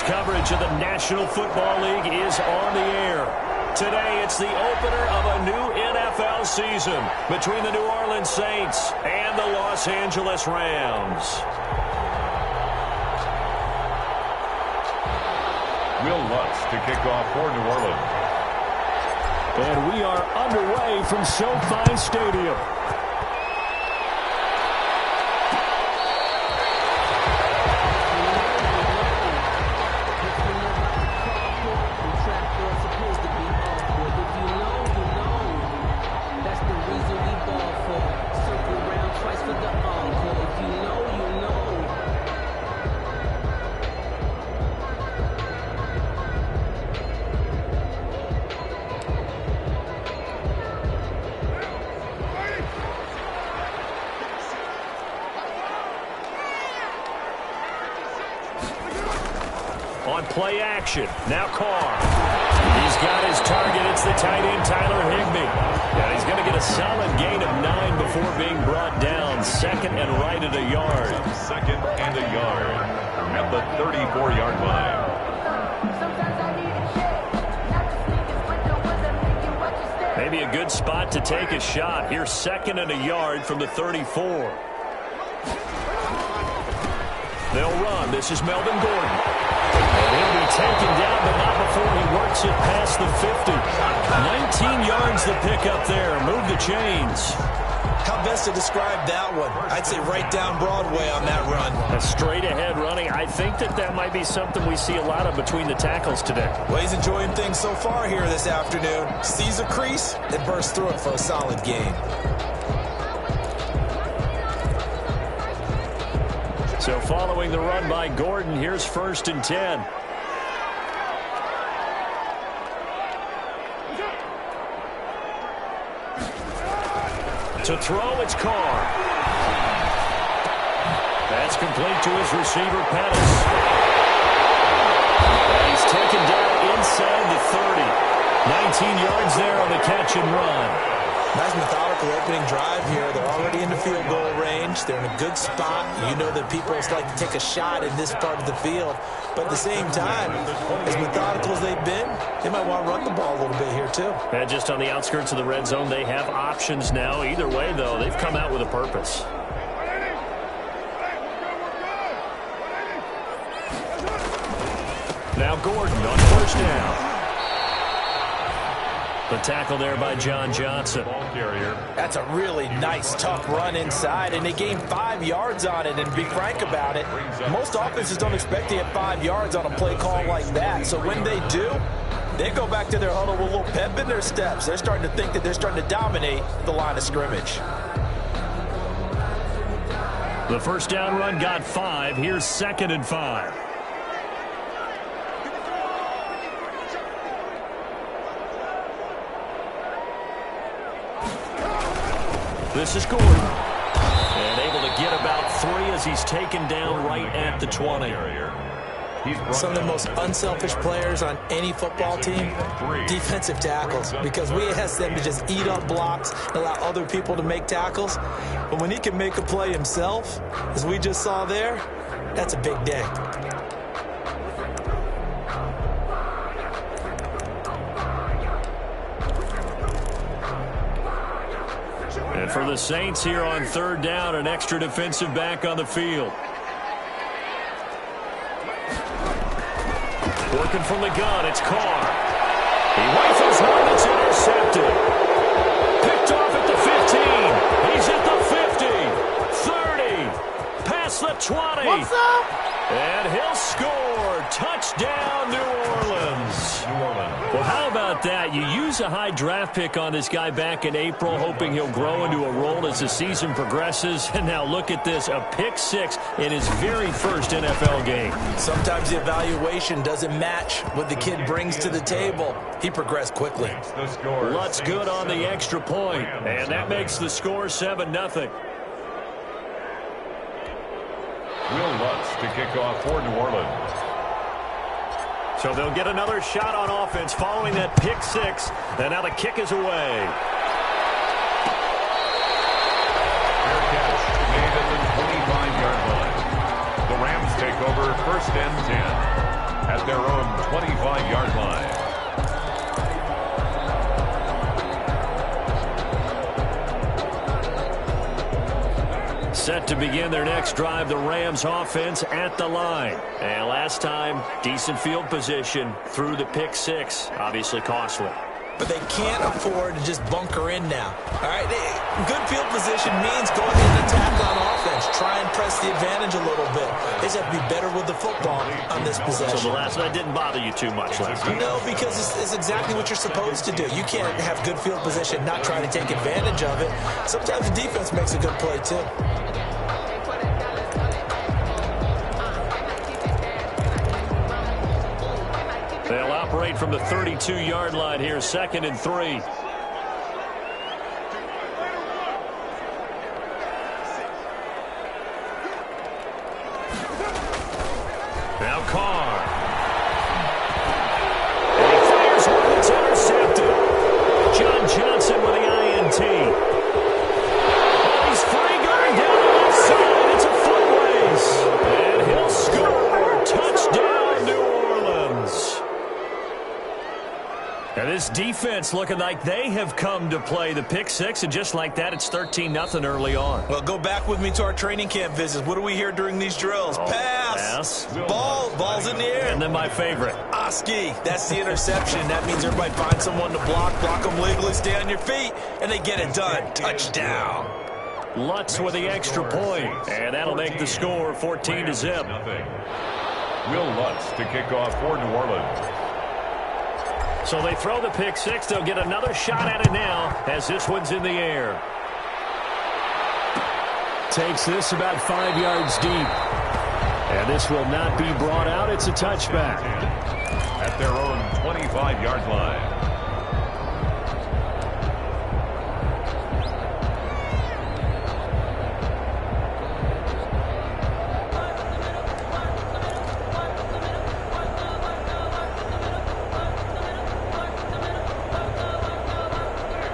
coverage of the National Football League is on the air. Today, it's the opener of a new NFL season between the New Orleans Saints and the Los Angeles Rams. Will Lutz to kick off for New Orleans. And we are underway from SoFi Stadium. On play action, now Carr. He's got his target. It's the tight end, Tyler Higbee. And he's going to get a solid gain of 9 before being brought down. Second and right at a yard. Second and a yard at the 34-yard line. Maybe a good spot to take a shot. Here's second and a yard from the 34. They'll run. This is Melvin Gordon. And he'll be taken down, but not before he works it past the 50. 19 yards to pick up there. Move the chains. How best to describe that one? I'd say right down Broadway on that run. A straight ahead running. I think that might be something we see a lot of between the tackles today. Well, he's enjoying things so far here this afternoon. Sees a crease and bursts through it for a solid gain. So following the run by Gordon, here's first and 10. To throw, it's Carr. That's complete to his receiver, Pettis. And he's taken down inside the 30. 19 yards there on the catch and run. Nice methodical opening drive here. They're already in the field goal range. They're in a good spot. You know that people like to take a shot in this part of the field. But at the same time, as methodical as they've been, they might want to run the ball a little bit here too. And just on the outskirts of the red zone, they have options now. Either way, though, they've come out with a purpose. Now Gordon on first down. The tackle there by John Johnson. That's a really nice, tough run inside, and they gained 5 yards on it. And be frank about it, most offenses don't expect to get 5 yards on a play call like that. So when they do, they go back to their huddle with a little pep in their steps. They're starting to think that they're starting to dominate the line of scrimmage. The first down run got 5. Here's second and 5. This is Gordon. And able to get about 3 as he's taken down right at the 20. Some of the most unselfish players on any football team, defensive tackles, because we ask them to just eat up blocks and allow other people to make tackles. But when he can make a play himself, as we just saw there, that's a big day. And for the Saints here on third down, an extra defensive back on the field. Working from the gun, it's Carr. He rifles one that's intercepted. Picked off at the 15. He's at the 50, 30, past the 20. What's up? And he'll score. Touchdown, New Orleans. Well, how about that? You use a high draft pick on this guy back in April, hoping he'll grow into a role as the season progresses. And now look at this, a pick 6 in his very first NFL game. Sometimes the evaluation doesn't match what the kid brings to the table. He progressed quickly. Lutz good on the extra point, and that makes the score 7-0. Will Lutz to kick off for New Orleans. So they'll get another shot on offense following that pick 6, and now the kick is away. Fair catch made at the 25-yard line. The Rams take over first and 10. at their own 25-yard line. Set to begin their next drive, the Rams offense at the line. And last time, decent field position through the pick six. Obviously costly. But they can't afford to just bunker in now. All right, good field position means going into attack on offense. Try and press the advantage a little bit. They just have to be better with the football on this possession. So the last one didn't bother you too much last time? No, because it's exactly what you're supposed to do. You can't have good field position, not try to take advantage of it. Sometimes the defense makes a good play, too. They'll operate from the 32-yard line here, 2nd and 3. Now Carr. And he fires one that's intercepted. John Johnson with the INT. He's free going down the left side. It's a foot race. And he'll score. Touchdown, New Orleans. And this defense looking like they have come to play the pick six, and just like that, it's 13-0 early on. Well, go back with me to our training camp visits. What do we hear during these drills? Pass. Ball's in the air. And then my favorite. Oski, that's the interception. That means everybody finds someone to block them legally, stay on your feet, and they get it done. Touchdown. Lutz with the extra point, and that'll make the score 14-0. Will Lutz to kick off for New Orleans. So they throw the pick six. They'll get another shot at it now as this one's in the air. Takes this about 5 yards deep. And this will not be brought out. It's a touchback. At their own 25-yard line.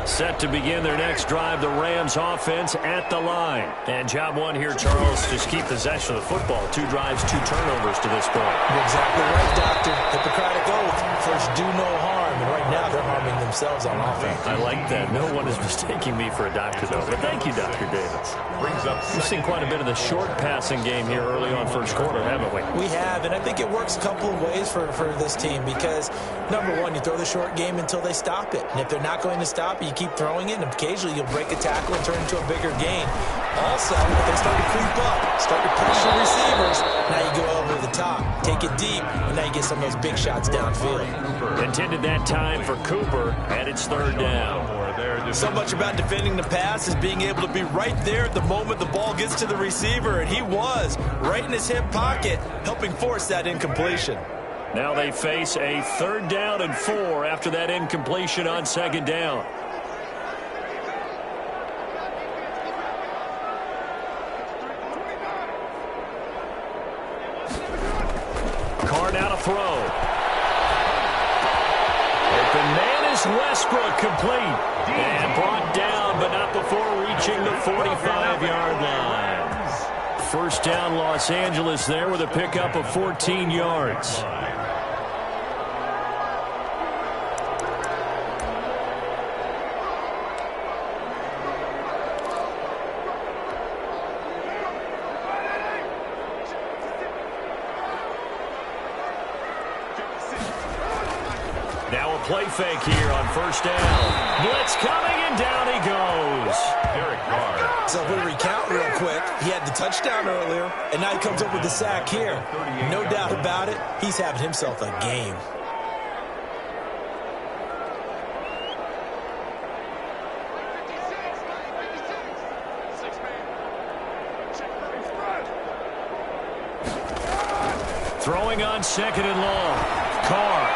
Set to begin their next drive, the Rams offense at the line. And job one here, Charles, just keep possession of the football. 2 drives, 2 turnovers to this point. You're exactly right, Doctor. Hippocratic oath. First, do no harm. And right now, they're harming themselves on offense. I like that. No one is mistaking me for a doctor, though. But thank you, Dr. Davis. We've seen quite a bit of the short passing game here early on first quarter, haven't we? We have, and I think it works a couple of ways for this team because, number one, you throw the short game until they stop it. And if they're not going to stop it, you keep throwing it, and occasionally you'll break a tackle and turn into a bigger gain. Also, if they start to creep up, start to pressure receivers, now you go over the top, take it deep, and now you get some of those big shots downfield. Intended that time for Cooper, and it's 3rd down. So much about defending the pass is being able to be right there at the moment the ball gets to the receiver, and he was right in his hip pocket, helping force that incompletion. Now they face a 3rd down and 4 after that incompletion on 2nd down. Carr now to throw. Open man is Westbrook, complete. And brought down, but not before reaching the 45-yard line. 1st down, Los Angeles there with a pickup of 14 yards. Now a play fake here on 1st down. Blitz coming, and down he goes. Derek Carr. So if we recount real quick, he had the touchdown earlier, and now he comes up with the sack here. No doubt about it, he's having himself a game. Throwing on 2nd and long. Carr.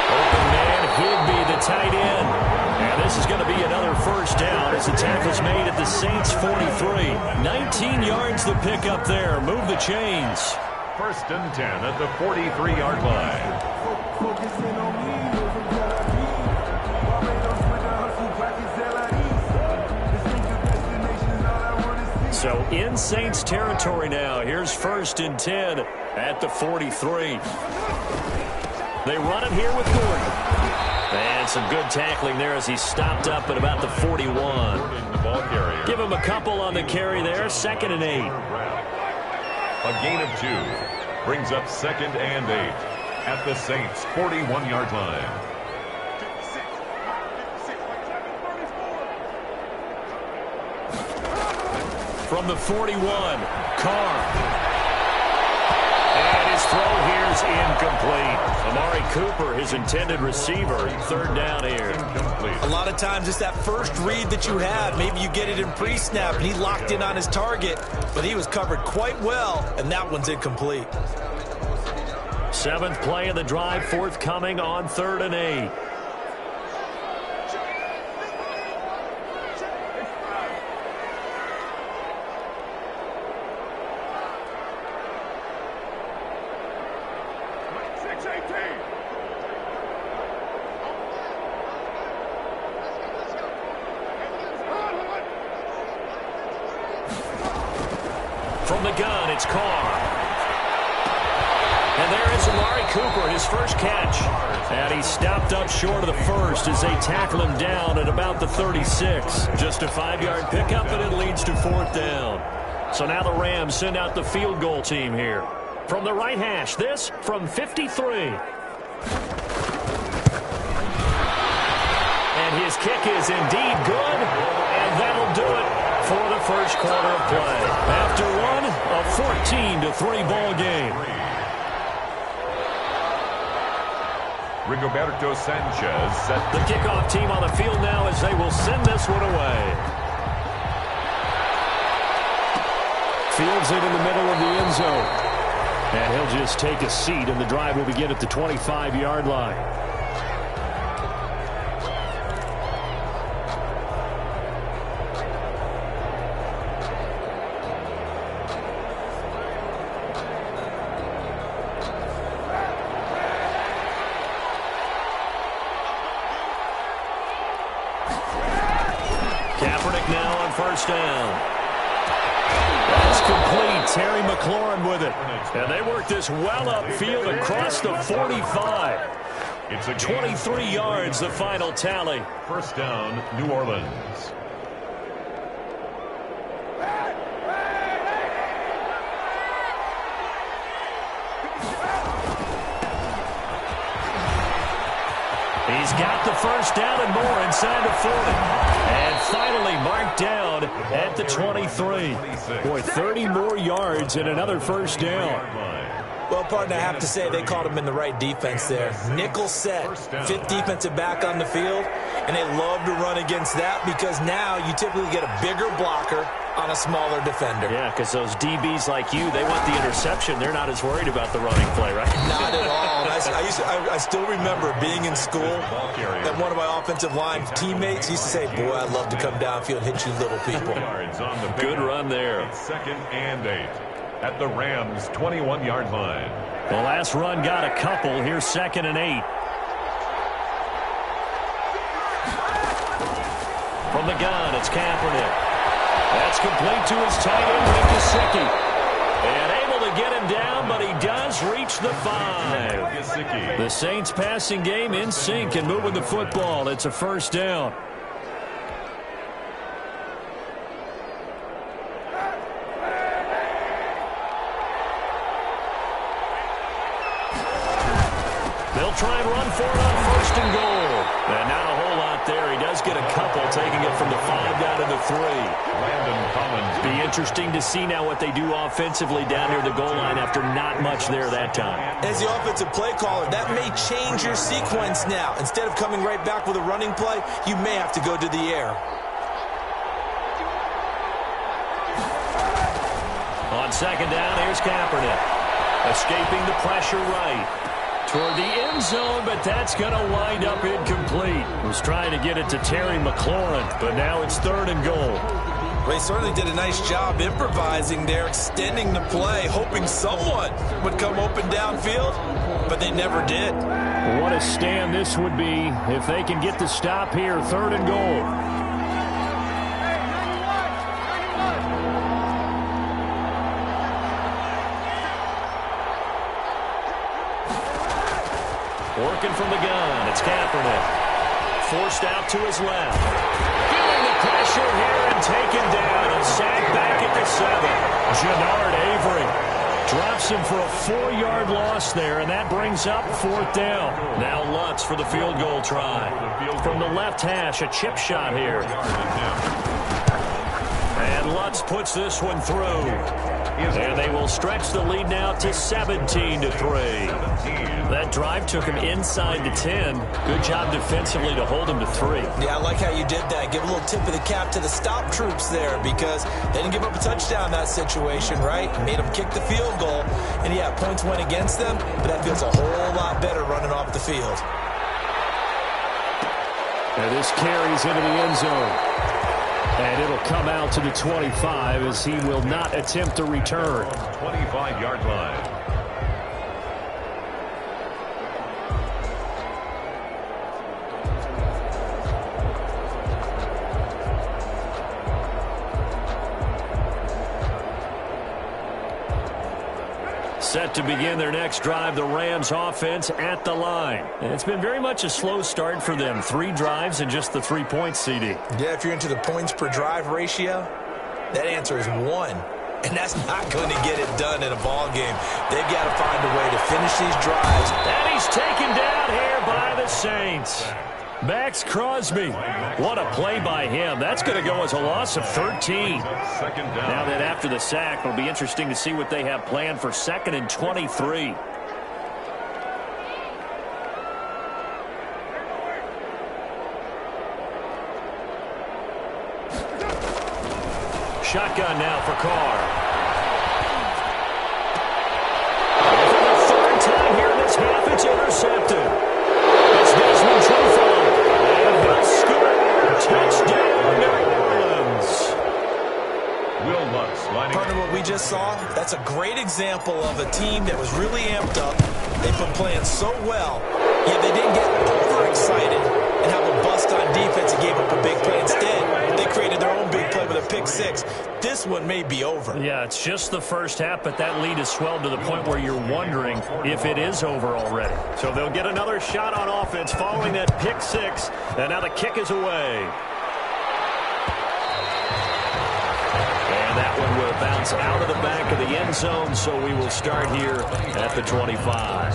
Open man, Higby, the tight end. And this is going to be another 1st down as the tackle's made at the Saints' 43. 19 yards the pick up there. Move the chains. 1st and 10 at the 43-yard line. So in Saints territory now. Here's 1st and 10 at the 43. They run it here with Gordon. And some good tackling there as he stopped up at about the 41. Give him a couple on the carry there. 2nd and 8. A gain of 2 brings up 2nd and 8 at the Saints' 41-yard line. From the 41, Carr. And his throw here is incomplete. Amari Cooper, his intended receiver, 3rd down here. A lot of times it's that first read that you have. Maybe you get it in pre-snap, and he locked in on his target, but he was covered quite well, and that one's incomplete. 7th play of the drive, forthcoming on 3rd and 8. From the gun, it's Carr. And there is Amari Cooper, his first catch. And he stopped up short of the first as they tackle him down at about the 36. Just a 5-yard pickup, and it leads to 4th down. So now the Rams send out the field goal team here. From the right hash, this from 53. And his kick is indeed good, and that'll do it for the first quarter of play. After one, a 14-3 ball game. Rigoberto Sanchez set the kickoff team on the field now as they will send this one away. Fields it in the middle of the end zone. And he'll just take a seat, and the drive will begin at the 25-yard line. First down. That's complete. Terry McLaurin with it. And they work this well upfield across the 45. It's a 23 yards, the final tally. First down, New Orleans. He's got the first down and more inside the 40. And finally marked down at the 23. Boy, 30 more yards and another first down. Well, partner, I have to say they caught him in the right defense there. Nickel set, 5th defensive back on the field, and they love to run against that because now you typically get a bigger blocker on a smaller defender. Yeah, because those DBs like you, they want the interception. They're not as worried about the running play, right? Not at all. I still remember being in school that one of my offensive line teammates used to say, boy, I'd love to come downfield and hit you little people. Good run there. 2nd and 8 at the Rams' 21-yard line. The last run got a couple. Here's 2nd and 8. From the gun, it's Kaepernick. That's complete to his tight end, dsieg13's. And able to get him down, but he does reach the 5. The Saints passing game in sync and moving the football. It's a first down. They'll try and run for it on 1st and goal. And not a whole lot there. He does get a couple, taking it from the 5 down to the 3. Be interesting to see now what they do offensively down near the goal line after not much there that time. As the offensive play caller, that may change your sequence now. Instead of coming right back with a running play, you may have to go to the air. On 2nd down, here's Kaepernick. Escaping the pressure right toward the end zone, but that's going to wind up incomplete. Was trying to get it to Terry McLaurin, but now it's 3rd and goal. Well, he certainly did a nice job improvising there, extending the play, hoping someone would come open downfield, but they never did. What a stand this would be if they can get the stop here, 3rd and goal. Working from the gun. It's Kaepernick. Forced out to his left. Feeling the pressure here and taken down. And sacked back at the 7. Jannard Avery drops him for a 4-yard loss there, and that brings up 4th down. Now Lutz for the field goal try. From the left hash, a chip shot here. And Lutz puts this one through. And they will stretch the lead now to 17-3. That drive took him inside the 10. Good job defensively to hold him to 3. Yeah, I like how you did that. Give a little tip of the cap to the stop troops there because they didn't give up a touchdown in that situation, right? Made them kick the field goal. And, yeah, points went against them, but that feels a whole lot better running off the field. And this carries into the end zone. And it'll come out to the 25 as he will not attempt to return. 25-yard line. Set to begin their next drive, the Rams offense at the line. And it's been very much a slow start for them. 3 drives and just the 3 points, CD. Yeah, if you're into the points per drive ratio, that answer is 1. And that's not going to get it done in a ball game. They've got to find a way to finish these drives. And he's taken down here by the Saints. Max Crosby. What a play by him. That's going to go as a loss of 13. Now that after the sack, it'll be interesting to see what they have planned for 2nd and 23. Shotgun now for Carr. And for the 3rd time here in this half, it's intercepted. It's Desmond Trufant. And he'll score. Touchdown, New Orleans. Will Lutz lining Partner, what we just saw, that's a great example of a team that was really amped up. They've been playing so well, yet they didn't get overexcited and have a bust on defense and gave up a big play. Instead, they created their own big play with a pick 6. This one may be over. Yeah, it's just the first half, but that lead has swelled to the point where you're wondering if it is over already. So they'll get another shot on offense following that pick 6, and now the kick is away. And that one will bounce out of the back of the end zone, so we will start here at the 25.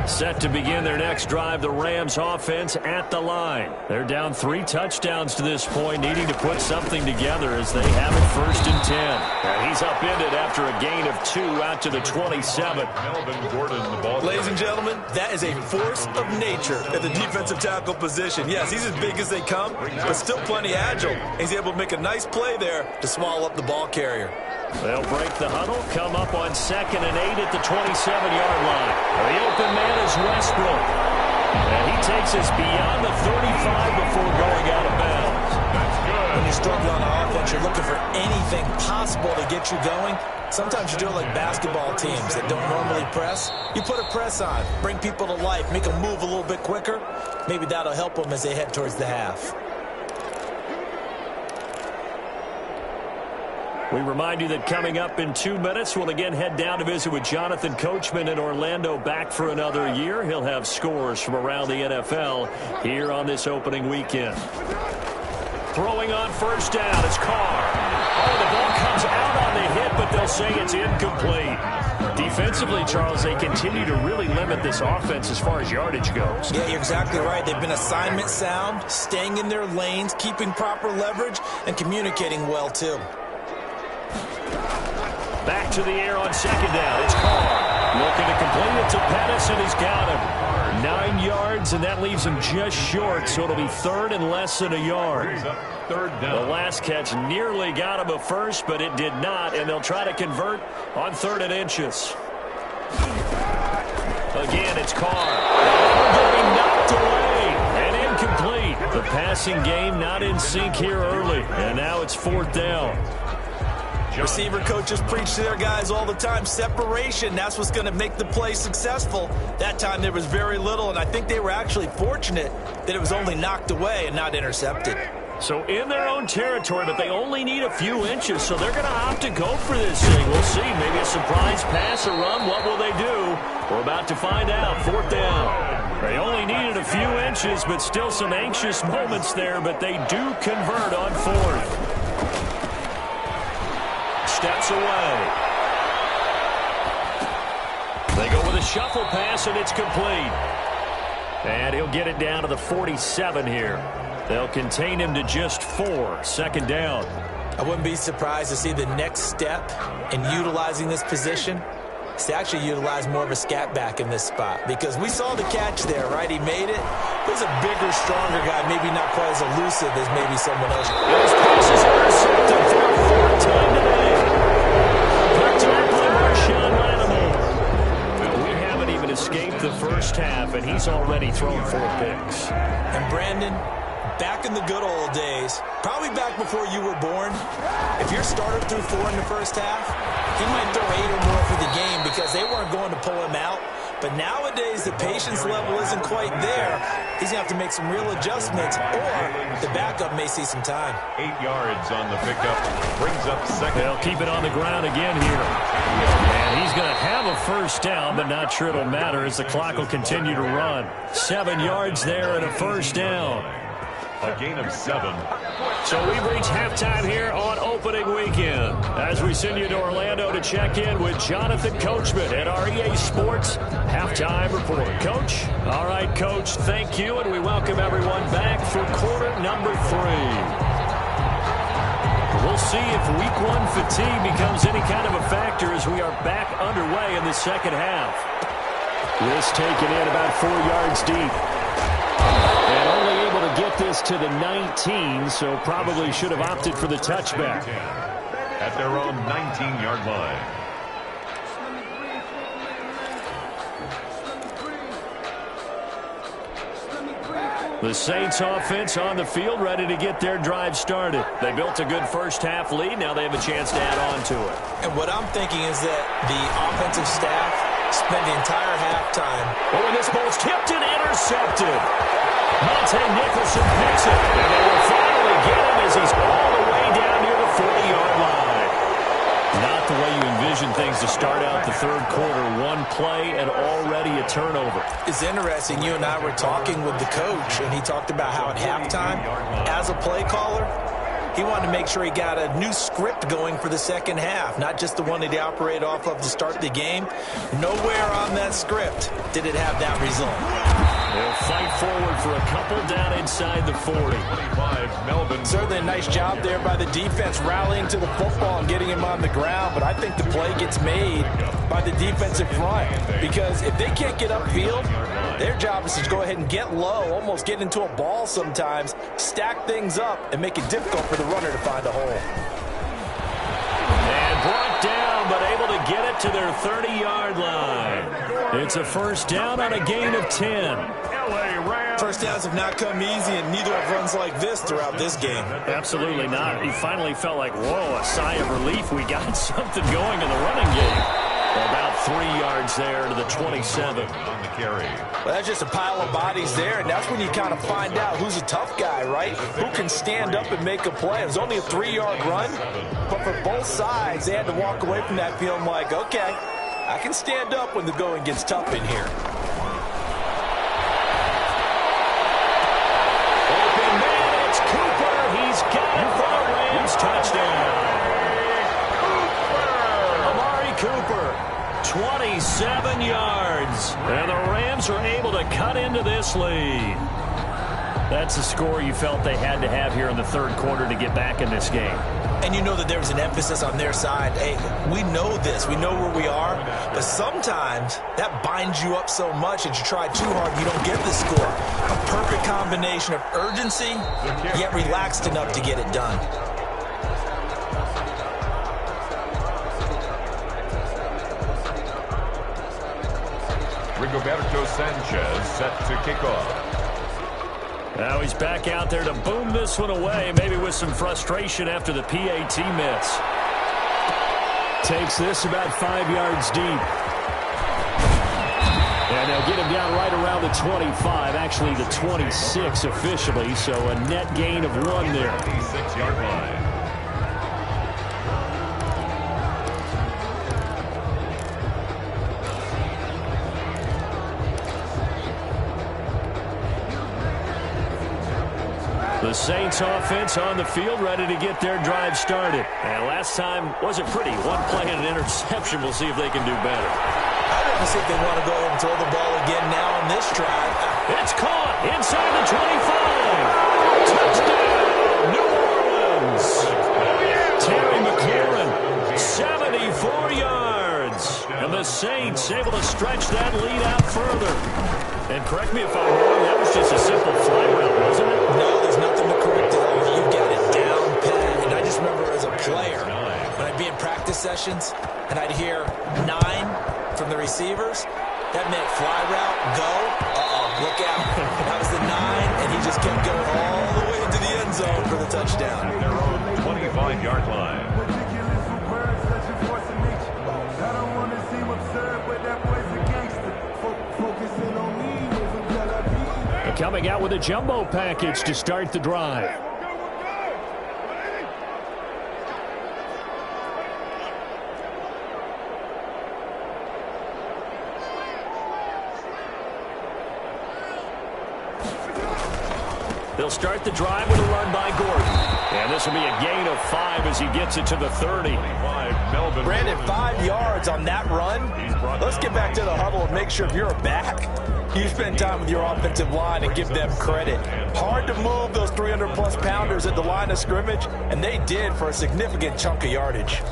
Set to begin their next drive, the Rams offense at the line. They're down 3 touchdowns to this point, needing to put something together as they have it 1st and 10. And he's upended after a gain of 2 out to the 27. Melvin Gordon, the ball. Ladies and gentlemen, that is a force of nature at the defensive tackle position. Yes, he's as big as they come, but still plenty agile. He's able to make a nice play there to swallow up the ball carrier. They'll break the huddle, come up on 2nd and 8 at the 27-yard line. The open man is Westbrook. And he takes us beyond the 35 before going out of bounds. That's good. When you're struggling on offense, you're looking for anything possible to get you going. Sometimes you do it like basketball teams that don't normally press. You put a press on, bring people to life, make them move a little bit quicker. Maybe that'll help them as they head towards the half. We remind you that coming up in 2 minutes, we'll again head down to visit with Jonathan Coachman in Orlando, back for another year. He'll have scores from around the NFL here on this opening weekend. Throwing on 1st down, it's Carr. Oh, the ball comes out on the hit, but they'll say it's incomplete. Defensively, Charles, they continue to really limit this offense as far as yardage goes. Yeah, you're exactly right. They've been assignment sound, staying in their lanes, keeping proper leverage, and communicating well, too. Back to the air on 2nd down. It's Carr. Looking to complete it to Pettis, and he's got him. 9 yards, and that leaves him just short, so it'll be 3rd and less than a yard. 3rd down. The last catch nearly got him a first, but it did not, and they'll try to convert on 3rd and inches. Again, it's Carr. Getting knocked away and incomplete. The passing game not in sync here early, and now it's 4th down. Receiver coaches preach to their guys all the time. Separation, that's what's going to make the play successful. That time there was very little, and I think they were actually fortunate that it was only knocked away and not intercepted. So in their own territory, but they only need a few inches, so they're going to opt to go for this thing. We'll see. Maybe a surprise pass or run. What will they do? We're about to find out. 4th down. They only needed a few inches, but still some anxious moments there, but they do convert on 4th. Steps away. They go with a shuffle pass, and it's complete. And he'll get it down to the 47 here. They'll contain him to just 4. 2nd down. I wouldn't be surprised to see the next step in utilizing this position is to actually utilize more of a scat back in this spot, because we saw the catch there, right? He made it. There's a bigger, stronger guy, maybe not quite as elusive as maybe someone else. Those passes intercepted for a 4th time today. Picked up by Marshawn Lattimore. Well, we haven't even escaped the first half, and he's already thrown 4 picks. And Brandon, back in the good old days, probably back before you were born, if your starter threw 4 in the first half, he might throw 8 or more for the game because they weren't going to pull him out. But nowadays, the patience level isn't quite there. He's going to have to make some real adjustments, or the backup may see some time. 8 yards on the pickup. Brings up 2nd. They'll keep it on the ground again here. And he's going to have a 1st down, but not sure it'll matter as the clock will continue to run. 7 yards there and a 1st down. A gain of 7. So we've reached halftime here on opening weekend as we send you to Orlando to check in with Jonathan Coachman at our EA Sports Halftime Report. Coach? All right, Coach, thank you, and we welcome everyone back for quarter number 3. We'll see if week 1 fatigue becomes any kind of a factor as we are back underway in the second half. This taken in about 4 yards deep. And only able to get this to the 19, so probably should have opted for the touchback. At their own 19-yard line. The Saints offense on the field, ready to get their drive started. They built a good first half lead. Now they have a chance to add on to it. And what I'm thinking is that the offensive staff spent the entire halftime. Oh, and this ball's tipped and intercepted. Monte Nicholson picks it. And they will finally get him as he's all the way down near the 40-yard line. Not the way you envision things to start out the third quarter. One play and already a turnover. It's interesting. You and I were talking with the coach, and he talked about how at halftime, as a play caller, he wanted to make sure he got a new script going for the second half, not just the one that he operated off of to start the game. Nowhere on that script did it have that result. They'll fight forward for a couple down inside the 40. 25, Melvin. Certainly a nice job there by the defense rallying to the football and getting him on the ground, but I think the play gets made by the defensive front, because if they can't get upfield, their job is to go ahead and get low, almost get into a ball sometimes, stack things up, and make it difficult for the runner to find a hole. And brought down, but able to get it to their 30-yard line. It's a first down on a gain of 10. First downs have not come easy, and neither have runs like this throughout this game. Absolutely not. He finally felt like, whoa, a sigh of relief. We got something going in the running game. About 3 yards there to the 27. On the carry. Well, that's just a pile of bodies there, and that's when you kind of find out who's a tough guy, right? Who can stand up and make a play. It was only a 3-yard run, but for both sides, they had to walk away from that feeling like, okay, I can stand up when the going gets tough in here. Open man, it's Cooper. He's got it for the Rams. Touchdown. Amari Cooper, 27 yards. And the Rams are able to cut into this lead. That's a score you felt they had to have here in the third quarter to get back in this game. And you know that there's an emphasis on their side. Hey, we know this. We know where we are. But sometimes that binds you up so much that you try too hard, you don't get the score. A perfect combination of urgency, yet relaxed enough to get it done. Rigoberto Sanchez set to kick off. Now he's back out there to boom this one away, maybe with some frustration after the PAT miss. Takes this about 5 yards deep. And they'll get him down right around the 25, actually the 26 officially, so a net gain of 1 there. 26-yard line. The Saints offense on the field, ready to get their drive started. And last time wasn't pretty. One play and an interception. We'll see if they can do better. I want to see if they want to go ahead and throw the ball again now on this drive. It's caught inside the 25. Touchdown, New Orleans. Terry McLaurin, 74 yards. And the Saints able to stretch that lead out further. And correct me if I'm wrong, that was just a simple fly route, wasn't it? No, there's nothing to correct it. You've got it down pat. And I just remember as a player, when I'd be in practice sessions, and I'd hear 9 from the receivers, that meant fly route, go, look out. That was the 9, and he just kept going all the way into the end zone for the touchdown. Their own 25-yard line. Coming out with a jumbo package to start the drive. They'll start the drive with a run by Gordon. And this will be a gain of 5 as he gets it to the 30. Brandon, 5 yards on that run. Let's get back to the huddle and make sure if you're a back, you spend time with your offensive line and give them credit. Hard to move those 300-plus pounders at the line of scrimmage, and they did for a significant chunk of yardage.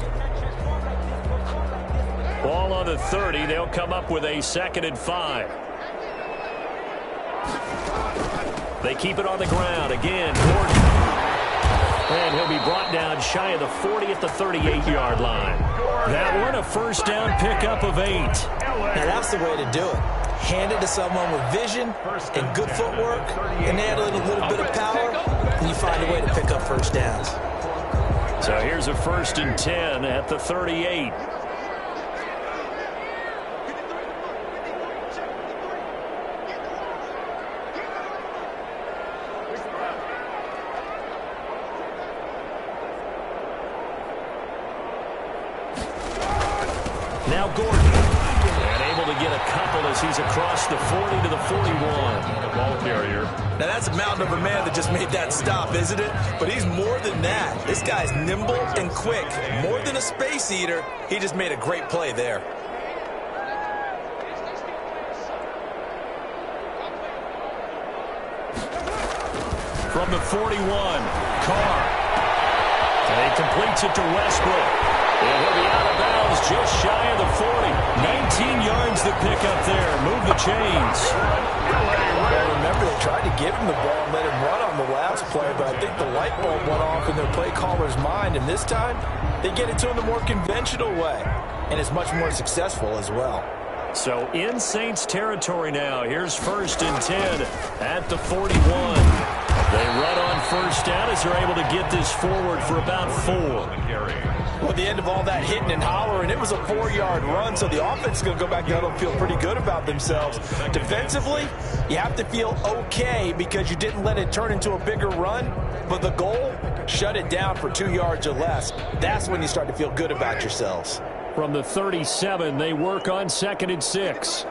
Ball on the 30. They'll come up with a 2nd and 5. They keep it on the ground. Again, Gordon. And he'll be brought down shy of the 40 at the 38-yard line. That one a first down pickup of 8. Now that's the way to do it. Hand it to someone with vision and good footwork, and add a little bit of power, and you find a way to pick up first downs. So here's a 1st and 10 at the 38. Now Gordon. Get a couple as he's across the 40 to the 41. The ball carrier. Now that's a mountain of a man that just made that stop, isn't it? But he's more than that. This guy's nimble and quick. More than a space eater, he just made a great play there. From the 41, Carr. And he completes it to Westbrook. And he'll be out of bounds just shy of the 40. 19 yards to pick up there. Move the chains. Well, remember, they tried to give him the ball and let him run on the last play, but I think the light bulb went off in their play caller's mind, and this time they get it to him the more conventional way, and it's much more successful as well. So in Saints territory now. Here's 1st and 10 at the 41. They run on first down as they're able to get this forward for about 4. Well, at the end of all that hitting and hollering, it was a 4-yard run, so the offense is going to go back down and feel pretty good about themselves. Defensively, you have to feel okay because you didn't let it turn into a bigger run, but the goal, shut it down for 2 yards or less. That's when you start to feel good about yourselves. From the 37, they work on 2nd and 6.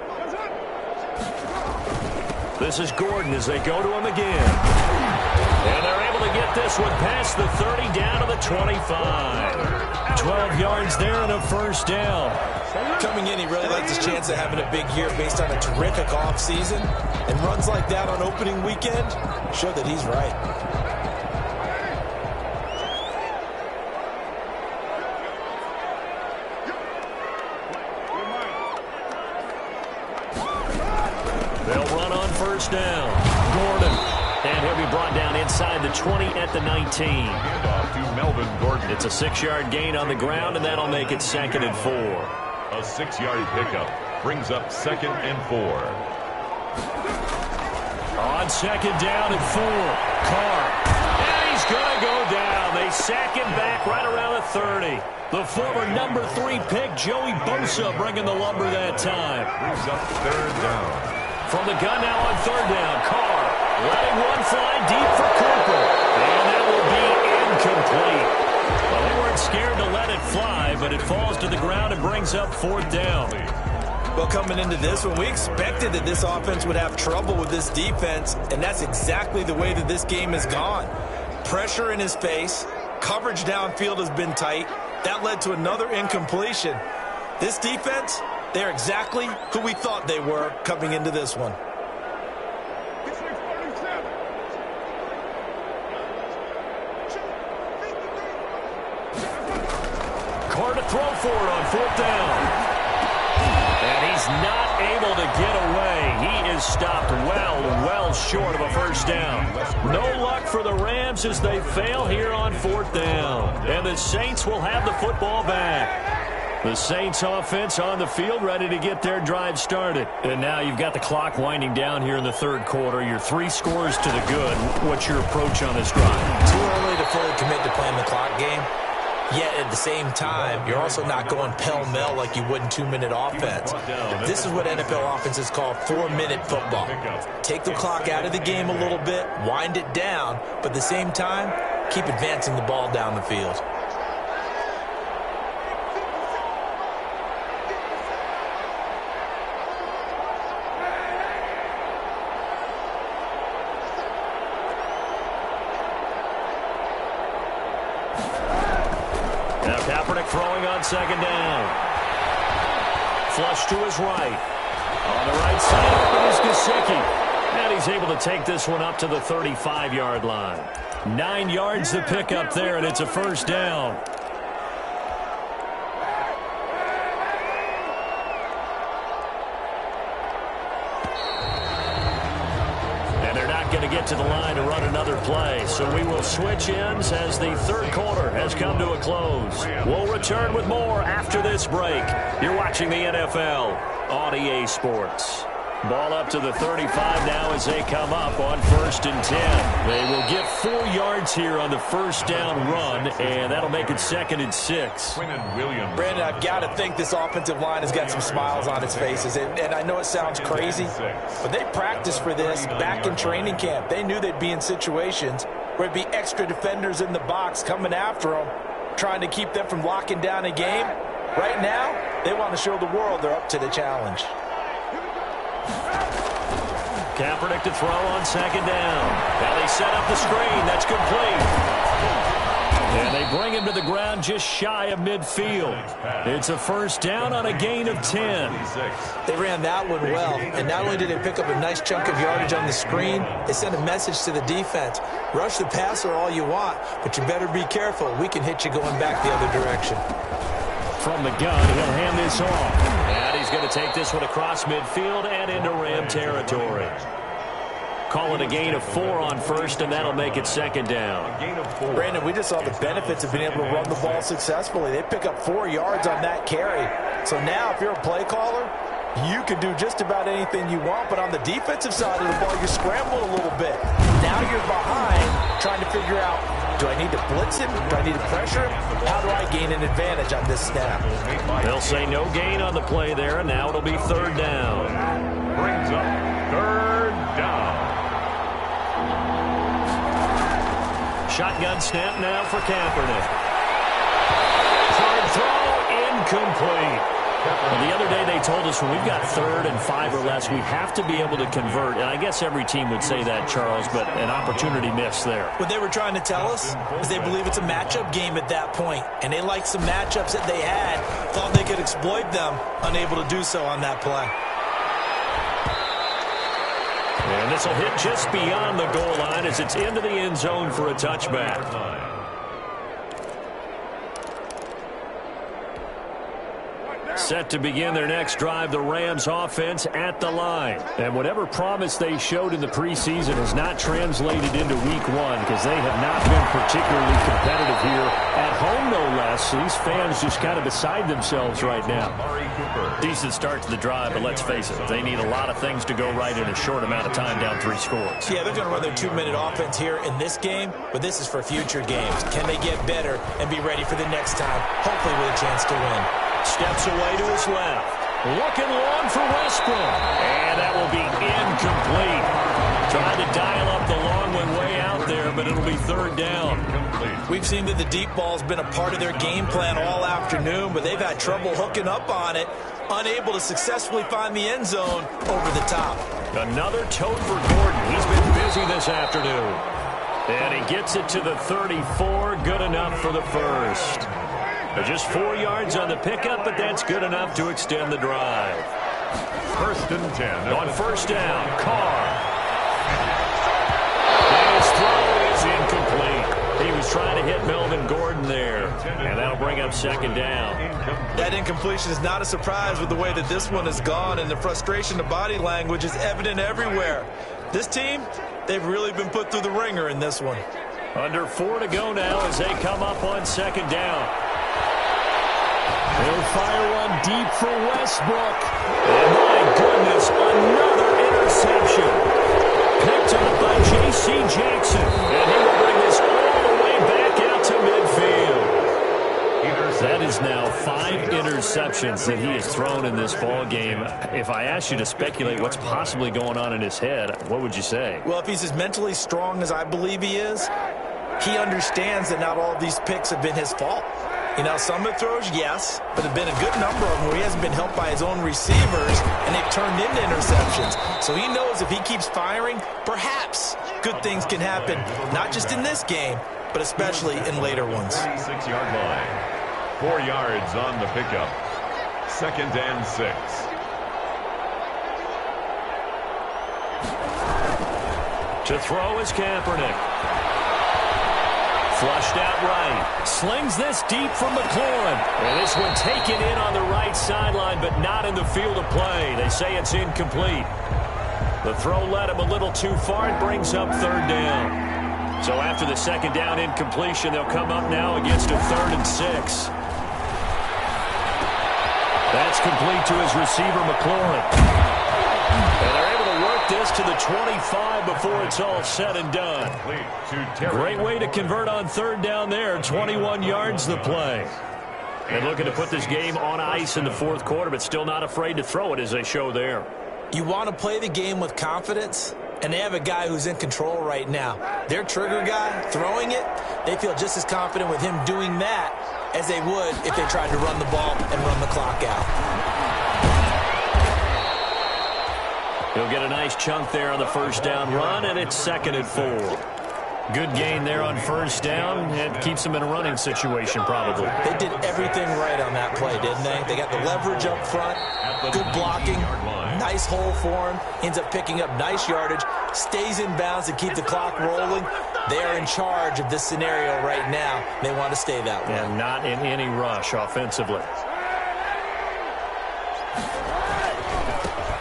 This is Gordon as they go to him again. And they're able to get this one past the 30 down to the 25. 12 yards there and a first down. Coming in, he really likes his chance of having a big year based on a terrific offseason. And runs like that on opening weekend show that he's right. They'll run on first down. Gordon. And he'll be brought down inside the 20 at the 19. Handoff to Melvin Gordon. It's a 6-yard gain on the ground, and that'll make it 2nd and 4. A 6-yard pickup brings up 2nd and 4. On 2nd down and 4. Carr. And he's going to go down. down. They sack him back right around the 30. The former number 3 pick, Joey Bosa, bringing the lumber that time. Brings up third down. From the gun now on third down. Carr letting one fly deep for Cooper. And that will be incomplete. Well, they weren't scared to let it fly, but it falls to the ground and brings up fourth down. Well, coming into this one, we expected that this offense would have trouble with this defense, and that's exactly the way that this game has gone. Pressure in his face. Coverage downfield has been tight. That led to another incompletion. This defense, they're exactly who we thought they were coming into this one. Carr to throw for it on fourth down. And he's not able to get away. He is stopped well short of a first down. No luck for the Rams as they fail here on fourth down. And the Saints will have the football back. The Saints offense on the field ready to get their drive started. And now you've got the clock winding down here in the third quarter. You're 3 scores to the good. What's your approach on this drive? Too early to fully commit to playing the clock game. Yet at the same time, you're also not going pell-mell like you would in 2-minute offense. This is what NFL offenses call 4-minute football. Take the clock out of the game a little bit, wind it down, but at the same time, keep advancing the ball down the field. Throwing on second down. Flush to his right. On the right side, open is dsieg. And he's able to take this one up to the 35-yard line. 9 yards to pick up there, and it's a first down. Going to get to the line to run another play, so we will switch ends as the third quarter has come to a close. We'll return with more after this break. You're watching the NFL on EA Sports. Ball up to the 35 now as they come up on 1st and 10. They will get 4 yards here on the first down run, and that'll make it 2nd and 6. Brandon, I've got to think this offensive line has got some smiles on its faces, and I know it sounds crazy, but they practiced for this back in training camp. They knew they'd be in situations where it'd be extra defenders in the box coming after them, trying to keep them from locking down a game. Right now, they want to show the world they're up to the challenge. Kaepernick to throw on second down. Now they set up the screen. That's complete. And they bring him to the ground just shy of midfield. It's a first down on a gain of 10. They ran that one well, and not only did they pick up a nice chunk of yardage on the screen, they sent a message to the defense. Rush the passer all you want, but you better be careful. We can hit you going back the other direction. From the gun, he'll hand this off. And he's going to take this one across midfield and into Ram territory. Call it a gain of 4 on first, and that'll make it 2nd down. Brandon, we just saw the benefits of being able to run the ball successfully. They pick up 4 yards on that carry. So now if you're a play caller, you can do just about anything you want, but on the defensive side of the ball, you scramble a little bit. Now you're behind trying to figure out, do I need to blitz him? Do I need to pressure him? How do I gain an advantage on this snap? They'll say no gain on the play there, and now it'll be 3rd down. Brings up 3rd down. Shotgun snap now for Kaepernick. Hard throw, incomplete. Well, the other day they told us when we've got 3rd and 5 or less, we have to be able to convert. And I guess every team would say that, Charles, but an opportunity missed there. What they were trying to tell us is they believe it's a matchup game at that point. And they liked some matchups that they had, thought they could exploit them, unable to do so on that play. And this will hit just beyond the goal line as it's into the end zone for a touchback. Set to begin their next drive, the Rams offense at the line. And whatever promise they showed in the preseason has not translated into week one because they have not been particularly competitive here at home, no less. These fans just kind of beside themselves right now. Decent start to the drive, but let's face it, they need a lot of things to go right in a short amount of time down 3 scores. Yeah, they're going to run their 2-minute offense here in this game, but this is for future games. Can they get better and be ready for the next time, hopefully with a chance to win? Steps away to his left. Looking long for Westbrook. And that will be incomplete. Trying to dial up the long one way out there, but it'll be third down. We've seen that the deep ball's been a part of their game plan all afternoon, but they've had trouble hooking up on it, unable to successfully find the end zone over the top. Another tote for Gordon. He's been busy this afternoon. And he gets it to the 34. Good enough for the first. Just 4 yards on the pickup, but that's good enough to extend the drive. 1st and 10. On first down, Carr. And his throw is incomplete. He was trying to hit Melvin Gordon there, and that'll bring up 2nd down. That incompletion is not a surprise with the way that this one has gone, and the frustration of body language is evident everywhere. This team, they've really been put through the ringer in this one. Under 4 to go now as they come up on 2nd down. They'll fire one deep for Westbrook. And my goodness, another interception. Picked up by J.C. Jackson. And he will bring this all the way back out to midfield. That is now 5 interceptions that he has thrown in this ball game. If I asked you to speculate what's possibly going on in his head, what would you say? Well, if he's as mentally strong as I believe he is, he understands that not all of these picks have been his fault. You know, some of the throws, yes, but there have been a good number of them where he hasn't been helped by his own receivers, and they've turned into interceptions. So he knows if he keeps firing, perhaps good things can happen, not just in this game, but especially in later ones. 36-yard line. 4 yards on the pickup. 2nd and 6. To throw is Kaepernick. Flushed out right. Slings this deep from McLaurin. And this one taken in on the right sideline, but not in the field of play. They say it's incomplete. The throw led him a little too far and brings up 3rd down. So after the 2nd down incompletion, they'll come up now against a 3rd and 6. That's complete to his receiver, McLaurin. And they're able to work this to the 25 before it's all said and done. Great way to convert on 3rd down there. 21 yards the play. And looking to put this game on ice in the 4th quarter, but still not afraid to throw it as they show there. You want to play the game with confidence, and they have a guy who's in control right now. Their trigger guy, throwing it, they feel just as confident with him doing that as they would if they tried to run the ball and run the clock out. He'll get a nice chunk there on the 1st down run, and it's 2nd and 4. Good gain there on 1st down. It keeps them in a running situation, probably. They did everything right on that play, didn't they? They got the leverage up front, good blocking, nice hole for him, ends up picking up nice yardage, stays in bounds to keep the clock rolling. They are in charge of this scenario right now. They want to stay that way. And not in any rush offensively.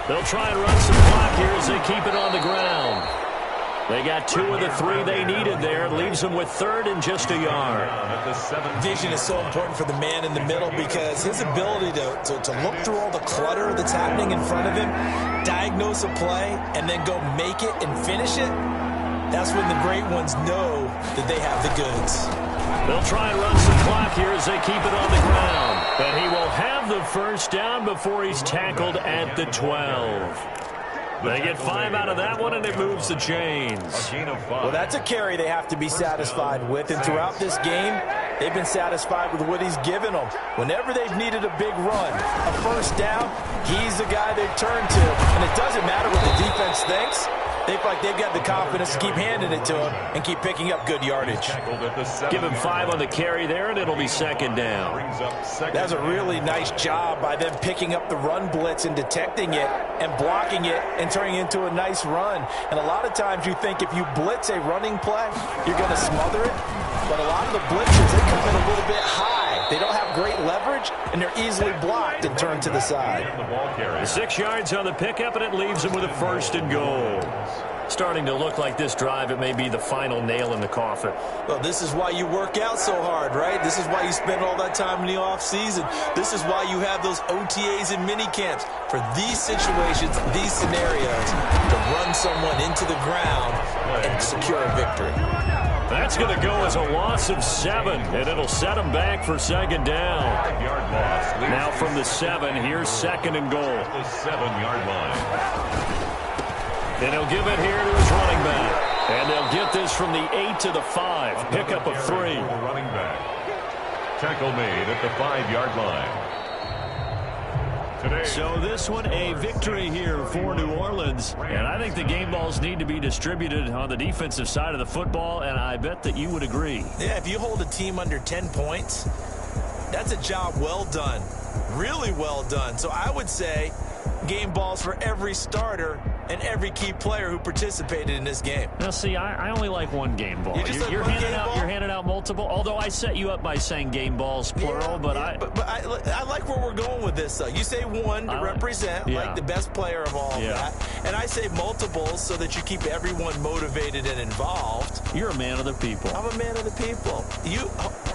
They'll try and run some clock here as they keep it on the ground. They got 2 of the 3 they needed there. It leaves them with 3rd and just a yard. Vision is so important for the man in the middle because his ability to look through all the clutter that's happening in front of him, diagnose a play, and then go make it and finish it, that's when the great ones know that they have the goods. They'll try and run some clock here as they keep it on the ground. But he will have the 1st down before he's tackled at the 12. They get 5 out of that one, and it moves the chains. Well, that's a carry they have to be satisfied with. And throughout this game, they've been satisfied with what he's given them. Whenever they've needed a big run, a 1st down, he's the guy they've turned to. And it doesn't matter what the defense thinks. They feel like they've got the confidence to keep handing it to him and keep picking up good yardage. Give him 5 on the carry there, and it'll be 2nd down. That's a really nice job by them picking up the run blitz and detecting it and blocking it and turning it into a nice run. And a lot of times you think if you blitz a running play, you're going to smother it. But a lot of the blitzes, they come in a little bit high. They don't have great leverage, and they're easily blocked and turned to the side. 6 yards on the pickup, and it leaves them with a 1st and goal. Starting to look like this drive, it may be the final nail in the coffin. Well, this is why you work out so hard, right? This is why you spend all that time in the offseason. This is why you have those OTAs and mini camps. For these situations, these scenarios, to run someone into the ground and secure a victory. That's going to go as a loss of 7, and it'll set them back for 2nd down. Now from the 7, here's 2nd and goal. The 7-yard line. And he'll give it here to his running back. And they'll get this from the 8 to the 5. Pickup of 3. Running back. Tackle made at the 5-yard line. Today. So this one a victory here for New Orleans. And I think the game balls need to be distributed on the defensive side of the football, and I bet that you would agree. Yeah, if you hold a team under 10 points, that's a job well done. Really well done. So I would say game balls for every starter and every key player who participated in this game. Now, see, I only like one game ball. You're handing out multiple, although I set you up by saying game balls, plural. But I like where we're going with this, though. You say one to represent, like the best player of all of that. And I say multiples so that you keep everyone motivated and involved. You're a man of the people. I'm a man of the people.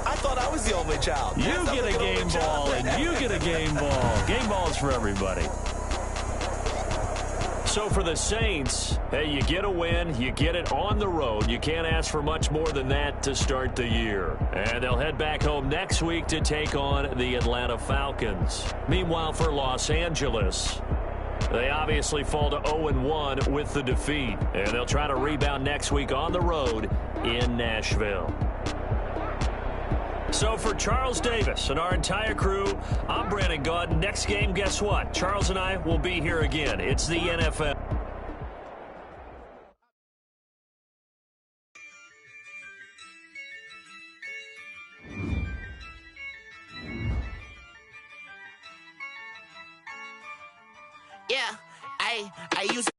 I thought I was the only child. You get a game ball, and you get a game ball. Game balls for everybody. So for the Saints, hey, you get a win, you get it on the road. You can't ask for much more than that to start the year. And they'll head back home next week to take on the Atlanta Falcons. Meanwhile, for Los Angeles, they obviously fall to 0-1 with the defeat. And they'll try to rebound next week on the road in Nashville. So for Charles Davis and our entire crew, I'm Brandon Gaudin. Next game, guess what? Charles and I will be here again. It's the NFL. Yeah, I used